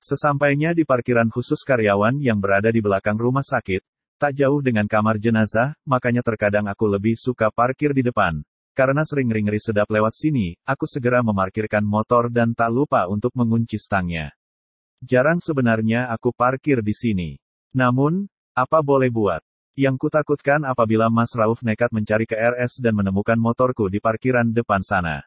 Sesampainya di parkiran khusus karyawan yang berada di belakang rumah sakit, tak jauh dengan kamar jenazah, makanya terkadang aku lebih suka parkir di depan. Karena sering ngeri-ngeri sedap lewat sini, aku segera memarkirkan motor dan tak lupa untuk mengunci stangnya. Jarang sebenarnya aku parkir di sini. Namun, apa boleh buat? Yang kutakutkan apabila Mas Rauf nekat mencari ke RS dan menemukan motorku di parkiran depan sana.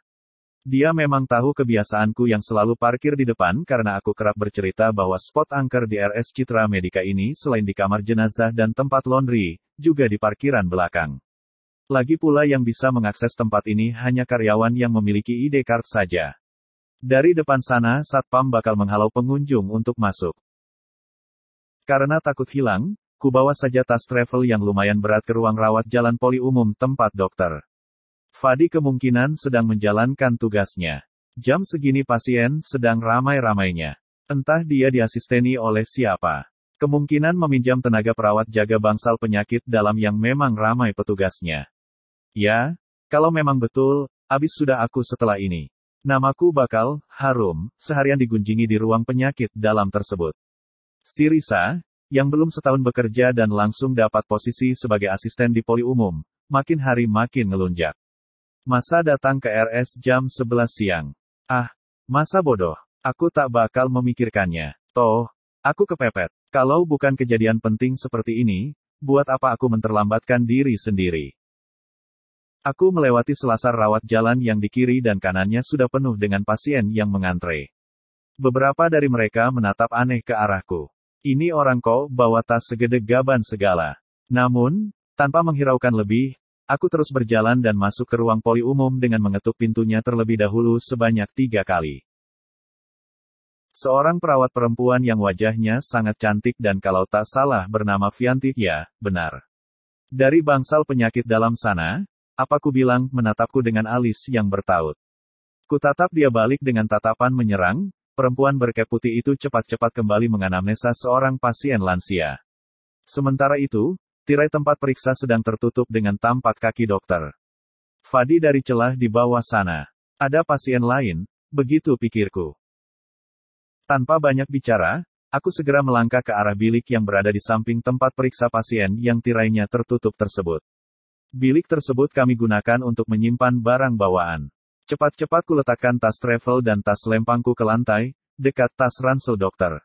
Dia memang tahu kebiasaanku yang selalu parkir di depan karena aku kerap bercerita bahwa spot angker di RS Citra Medika ini selain di kamar jenazah dan tempat laundry, juga di parkiran belakang. Lagi pula yang bisa mengakses tempat ini hanya karyawan yang memiliki ID card saja. Dari depan sana satpam bakal menghalau pengunjung untuk masuk. Karena takut hilang, kubawa saja tas travel yang lumayan berat ke ruang rawat jalan poli umum tempat dokter Fadi kemungkinan sedang menjalankan tugasnya. Jam segini pasien sedang ramai-ramainya. Entah dia diasisteni oleh siapa. Kemungkinan meminjam tenaga perawat jaga bangsal penyakit dalam yang memang ramai petugasnya. Ya, kalau memang betul, abis sudah aku setelah ini. Namaku bakal harum seharian digunjingi di ruang penyakit dalam tersebut. Si Risa, yang belum setahun bekerja dan langsung dapat posisi sebagai asisten di poli umum, makin hari makin ngelunjak. Masa datang ke RS jam 11 siang. Ah, masa bodoh. Aku tak bakal memikirkannya. Toh, aku kepepet. Kalau bukan kejadian penting seperti ini, buat apa aku menterlambatkan diri sendiri? Aku melewati selasar rawat jalan yang di kiri dan kanannya sudah penuh dengan pasien yang mengantre. Beberapa dari mereka menatap aneh ke arahku. Ini orang kok bawa tas segede gaban segala. Namun, tanpa menghiraukan lebih, aku terus berjalan dan masuk ke ruang poli umum dengan mengetuk pintunya terlebih dahulu sebanyak 3 kali. Seorang perawat perempuan yang wajahnya sangat cantik dan kalau tak salah bernama Vianti, ya, benar. Dari bangsal penyakit dalam sana, apa ku bilang, menatapku dengan alis yang bertaut. Kutatap dia balik dengan tatapan menyerang, perempuan berkep putih itu cepat-cepat kembali menganamnesa seorang pasien lansia. Sementara itu, tirai tempat periksa sedang tertutup dengan tampak kaki dokter Fadi dari celah di bawah sana. Ada pasien lain, begitu pikirku. Tanpa banyak bicara, aku segera melangkah ke arah bilik yang berada di samping tempat periksa pasien yang tirainya tertutup tersebut. Bilik tersebut kami gunakan untuk menyimpan barang bawaan. Cepat-cepat kuletakkan tas travel dan tas lempangku ke lantai, dekat tas ransel dokter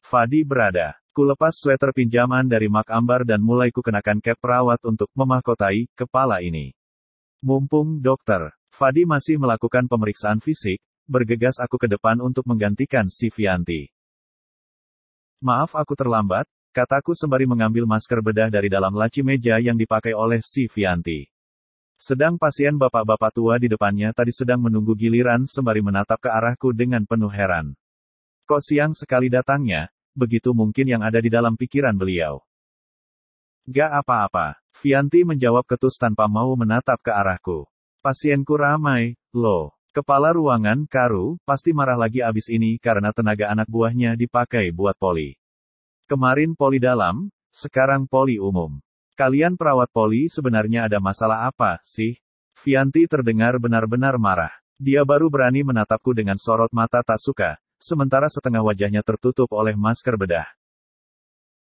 Fadi berada. Kulepas sweater pinjaman dari Mak Ambar dan mulai kukenakan cap perawat untuk memahkotai kepala ini. Mumpung dokter Fadi masih melakukan pemeriksaan fisik, bergegas aku ke depan untuk menggantikan si Vianti. Maaf aku terlambat, kataku sembari mengambil masker bedah dari dalam laci meja yang dipakai oleh si Vianti. Sedang pasien bapak-bapak tua di depannya tadi sedang menunggu giliran sembari menatap ke arahku dengan penuh heran. Kok siang sekali datangnya? Begitu mungkin yang ada di dalam pikiran beliau. Gak apa-apa, Vianti menjawab ketus tanpa mau menatap ke arahku. Pasienku ramai, loh. Kepala ruangan, Karu, pasti marah lagi abis ini karena tenaga anak buahnya dipakai buat poli. Kemarin poli dalam, sekarang poli umum. Kalian perawat poli sebenarnya ada masalah apa, sih? Vianti terdengar benar-benar marah. Dia baru berani menatapku dengan sorot mata tak suka, sementara setengah wajahnya tertutup oleh masker bedah.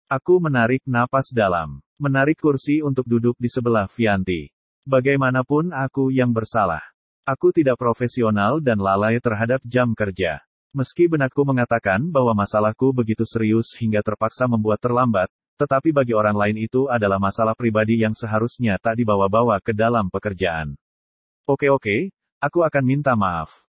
Aku menarik napas dalam. Menarik kursi untuk duduk di sebelah Vianti. Bagaimanapun aku yang bersalah. Aku tidak profesional dan lalai terhadap jam kerja. Meski benakku mengatakan bahwa masalahku begitu serius hingga terpaksa membuat terlambat, tetapi bagi orang lain itu adalah masalah pribadi yang seharusnya tak dibawa-bawa ke dalam pekerjaan. Oke, aku akan minta maaf.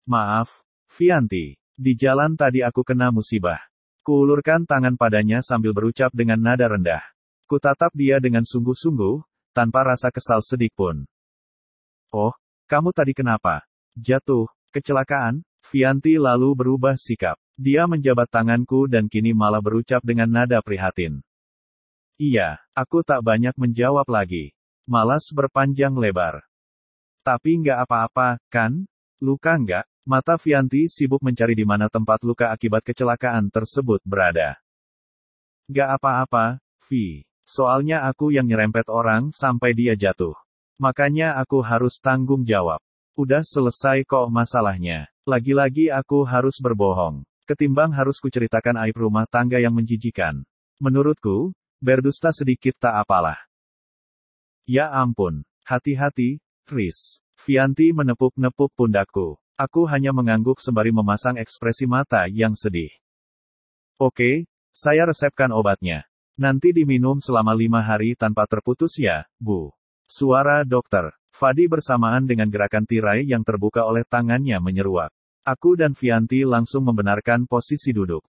Maaf, Vianti. Di jalan tadi aku kena musibah. Kuulurkan tangan padanya sambil berucap dengan nada rendah. Kutatap dia dengan sungguh-sungguh, tanpa rasa kesal sedikitpun. Oh, kamu tadi kenapa? Jatuh, kecelakaan? Vianti lalu berubah sikap. Dia menjabat tanganku dan kini malah berucap dengan nada prihatin. Iya, aku tak banyak menjawab lagi. Malas berpanjang lebar. Tapi nggak apa-apa, kan? Luka nggak? Mata Vianti sibuk mencari di mana tempat luka akibat kecelakaan tersebut berada. Nggak apa-apa, Vi. Soalnya aku yang nyerempet orang sampai dia jatuh. Makanya aku harus tanggung jawab. Udah selesai kok masalahnya. Lagi-lagi aku harus berbohong. Ketimbang harus kuceritakan aib rumah tangga yang menjijikan. Menurutku, berdusta sedikit tak apalah. Ya ampun. Hati-hati, Chris. Vianti menepuk-nepuk pundakku. Aku hanya mengangguk sembari memasang ekspresi mata yang sedih. Oke, saya resepkan obatnya. Nanti diminum selama 5 hari tanpa terputus ya, Bu. Suara dokter. Fadi bersamaan dengan gerakan tirai yang terbuka oleh tangannya menyeruak. Aku dan Vianti langsung membenarkan posisi duduk.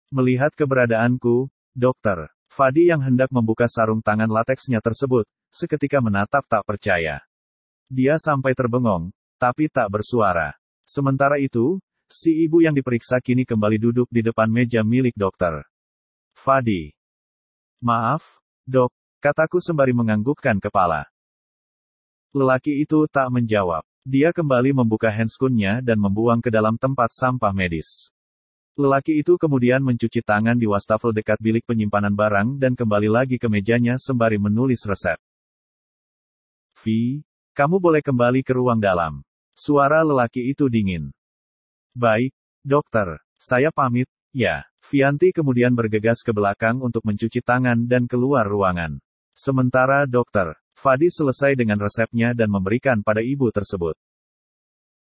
Melihat keberadaanku, dokter. Fadi yang hendak membuka sarung tangan lateksnya tersebut, seketika menatap tak percaya. Dia sampai terbengong, tapi tak bersuara. Sementara itu, si ibu yang diperiksa kini kembali duduk di depan meja milik dokter. Fadi. Maaf, dok, kataku sembari menganggukkan kepala. Lelaki itu tak menjawab. Dia kembali membuka handscoon-nya dan membuang ke dalam tempat sampah medis. Lelaki itu kemudian mencuci tangan di wastafel dekat bilik penyimpanan barang dan kembali lagi ke mejanya sembari menulis resep. Vi, kamu boleh kembali ke ruang dalam. Suara lelaki itu dingin. Baik, dokter. Saya pamit, ya. Vianti kemudian bergegas ke belakang untuk mencuci tangan dan keluar ruangan. Sementara dokter Fadi selesai dengan resepnya dan memberikan pada ibu tersebut.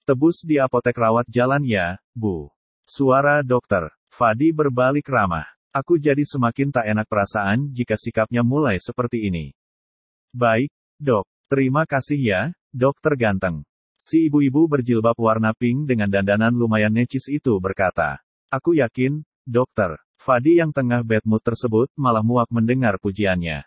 Tebus di apotek rawat jalan ya, Bu. Suara dokter Fadi berbalik ramah. Aku jadi semakin tak enak perasaan jika sikapnya mulai seperti ini. Baik, dok. Terima kasih ya, dokter ganteng. Si ibu-ibu berjilbab warna pink dengan dandanan lumayan necis itu berkata. Aku yakin, dokter. Fadi yang tengah bad mood tersebut malah muak mendengar pujiannya.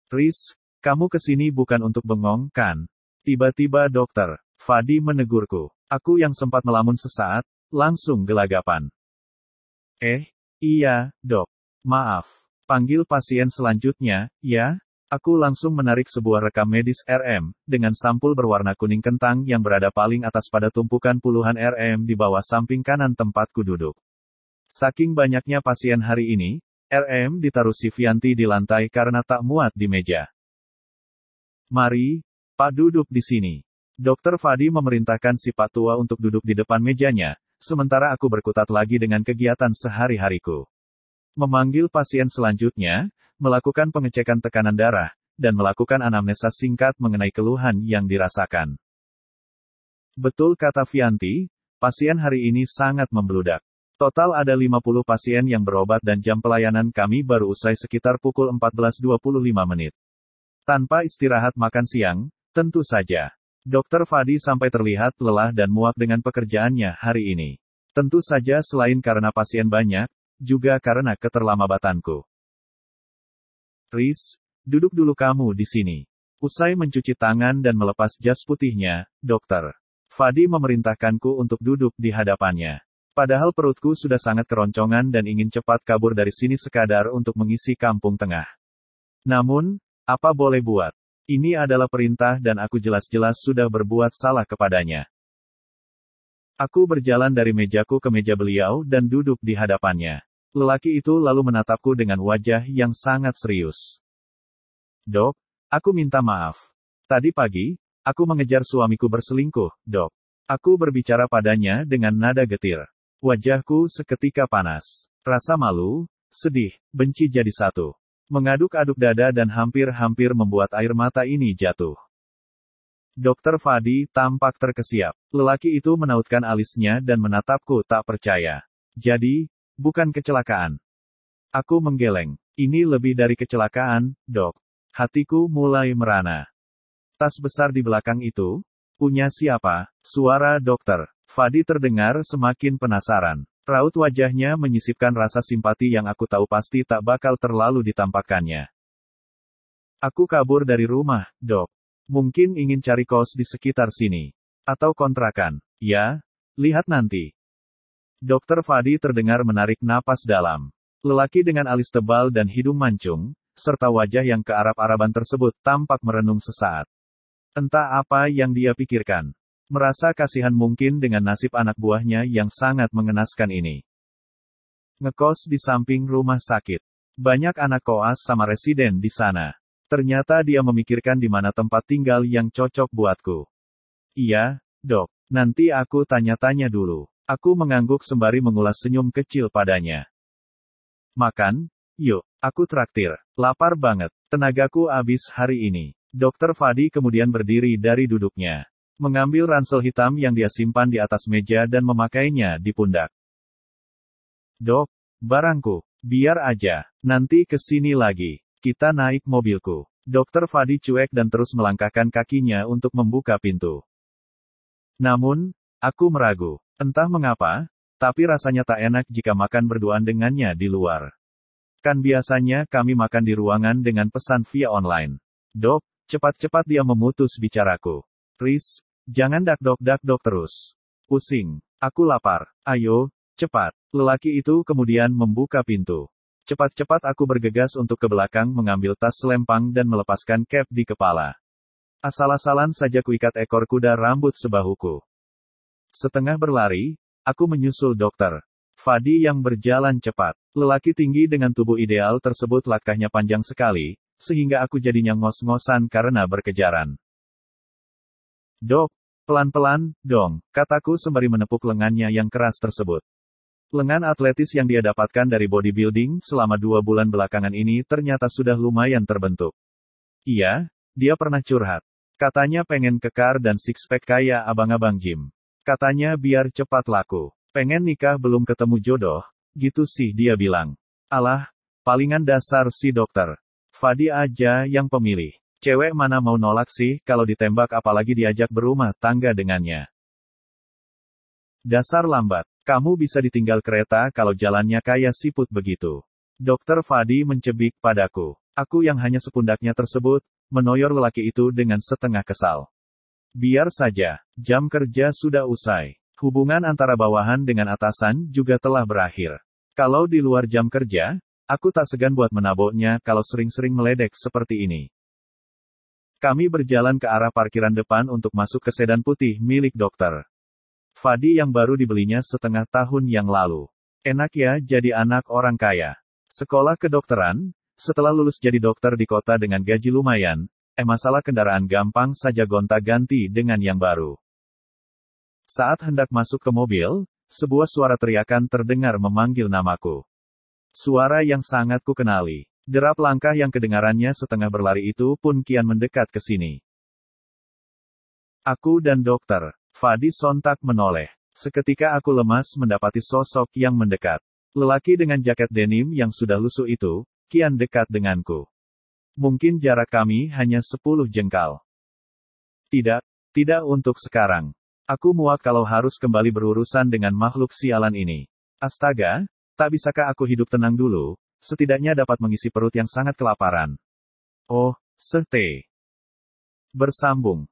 Chris, kamu kesini bukan untuk bengong, kan? Tiba-tiba dokter Fadi menegurku. Aku yang sempat melamun sesaat, langsung gelagapan. Iya, dok. Maaf. Panggil pasien selanjutnya, ya? Aku langsung menarik sebuah rekam medis RM, dengan sampul berwarna kuning kentang yang berada paling atas pada tumpukan puluhan RM di bawah samping kanan tempatku duduk. Saking banyaknya pasien hari ini, RM ditaruh si Vianti di lantai karena tak muat di meja. Mari, Pak duduk di sini. Dokter Fadi memerintahkan si Pak tua untuk duduk di depan mejanya, sementara aku berkutat lagi dengan kegiatan sehari-hariku. Memanggil pasien selanjutnya, melakukan pengecekan tekanan darah, dan melakukan anamnesa singkat mengenai keluhan yang dirasakan. Betul kata Vianti, pasien hari ini sangat membludak. Total ada 50 pasien yang berobat dan jam pelayanan kami baru usai sekitar pukul 14.25 menit. Tanpa istirahat makan siang, tentu saja. Dokter Fadi sampai terlihat lelah dan muak dengan pekerjaannya hari ini. Tentu saja selain karena pasien banyak, juga karena keterlambatanku. Chris, duduk dulu kamu di sini. Usai mencuci tangan dan melepas jas putihnya, dokter Fadi memerintahkanku untuk duduk di hadapannya. Padahal perutku sudah sangat keroncongan dan ingin cepat kabur dari sini sekadar untuk mengisi kampung tengah. Namun, apa boleh buat? Ini adalah perintah dan aku jelas-jelas sudah berbuat salah kepadanya. Aku berjalan dari mejaku ke meja beliau dan duduk di hadapannya. Lelaki itu lalu menatapku dengan wajah yang sangat serius. Dok, aku minta maaf. Tadi pagi, aku mengejar suamiku berselingkuh, dok. Aku berbicara padanya dengan nada getir. Wajahku seketika panas. Rasa malu, sedih, benci jadi satu. Mengaduk-aduk dada dan hampir-hampir membuat air mata ini jatuh. Dokter Fadi tampak terkesiap. Lelaki itu menautkan alisnya dan menatapku tak percaya. Jadi, bukan kecelakaan. Aku menggeleng. Ini lebih dari kecelakaan, dok. Hatiku mulai merana. Tas besar di belakang itu? Punya siapa? Suara dokter Fadi terdengar semakin penasaran. Raut wajahnya menyisipkan rasa simpati yang aku tahu pasti tak bakal terlalu ditampakkannya. Aku kabur dari rumah, dok. Mungkin ingin cari kos di sekitar sini. Atau kontrakan. Ya, lihat nanti. Dokter Fadi terdengar menarik napas dalam. Lelaki dengan alis tebal dan hidung mancung, serta wajah yang kearab-araban tersebut tampak merenung sesaat. Entah apa yang dia pikirkan. Merasa kasihan mungkin dengan nasib anak buahnya yang sangat mengenaskan ini. Ngekos di samping rumah sakit. Banyak anak koas sama residen di sana. Ternyata dia memikirkan di mana tempat tinggal yang cocok buatku. Iya, dok. Nanti aku tanya-tanya dulu. Aku mengangguk sembari mengulas senyum kecil padanya. Makan? Yuk, aku traktir. Lapar banget. Tenagaku habis hari ini. Dokter Fadi kemudian berdiri dari duduknya. Mengambil ransel hitam yang dia simpan di atas meja dan memakainya di pundak. Dok, barangku. Biar aja. Nanti kesini lagi. Kita naik mobilku. Dokter Fadi cuek dan terus melangkahkan kakinya untuk membuka pintu. Namun, aku meragu. Entah mengapa, tapi rasanya tak enak jika makan berduaan dengannya di luar. Kan biasanya kami makan di ruangan dengan pesan via online. Dok, cepat-cepat dia memutus bicaraku. Chris, jangan dak-dok terus. Pusing. Aku lapar. Ayo, cepat. Lelaki itu kemudian membuka pintu. Cepat-cepat aku bergegas untuk ke belakang mengambil tas selempang dan melepaskan cap di kepala. Asal-asalan saja kuikat ekor kuda rambut sebahuku. Setengah berlari, aku menyusul dokter Fadi yang berjalan cepat. Lelaki tinggi dengan tubuh ideal tersebut langkahnya panjang sekali, sehingga aku jadinya ngos-ngosan karena berkejaran. Dok, pelan-pelan, dong, kataku sembari menepuk lengannya yang keras tersebut. Lengan atletis yang dia dapatkan dari bodybuilding selama 2 bulan belakangan ini ternyata sudah lumayan terbentuk. Iya, dia pernah curhat. Katanya pengen kekar dan six-pack kayak abang-abang gym. Katanya biar cepat laku. Pengen nikah belum ketemu jodoh, gitu sih dia bilang. Alah, palingan dasar si dokter Fadi aja yang pemilih. Cewek mana mau nolak sih kalau ditembak apalagi diajak berumah tangga dengannya. Dasar lambat. Kamu bisa ditinggal kereta kalau jalannya kayak siput begitu. Dokter Fadi mencebik padaku. Aku yang hanya sepundaknya tersebut, menoyor lelaki itu dengan setengah kesal. Biar saja, jam kerja sudah usai. Hubungan antara bawahan dengan atasan juga telah berakhir. Kalau di luar jam kerja, aku tak segan buat menaboknya kalau sering-sering meledek seperti ini. Kami berjalan ke arah parkiran depan untuk masuk ke sedan putih milik dokter Fadi yang baru dibelinya setengah tahun yang lalu. Enak ya jadi anak orang kaya. Sekolah kedokteran, setelah lulus jadi dokter di kota dengan gaji lumayan, masalah kendaraan gampang saja gonta-ganti dengan yang baru. Saat hendak masuk ke mobil, sebuah suara teriakan terdengar memanggil namaku. Suara yang sangat kukenali. Derap langkah yang kedengarannya setengah berlari itu pun kian mendekat ke sini. Aku dan dokter Fadi sontak menoleh. Seketika aku lemas mendapati sosok yang mendekat. Lelaki dengan jaket denim yang sudah lusuh itu, kian dekat denganku. Mungkin jarak kami hanya 10 jengkal. Tidak untuk sekarang. Aku muak kalau harus kembali berurusan dengan makhluk sialan ini. Astaga, tak bisakah aku hidup tenang dulu, setidaknya dapat mengisi perut yang sangat kelaparan. Oh, teh. Bersambung.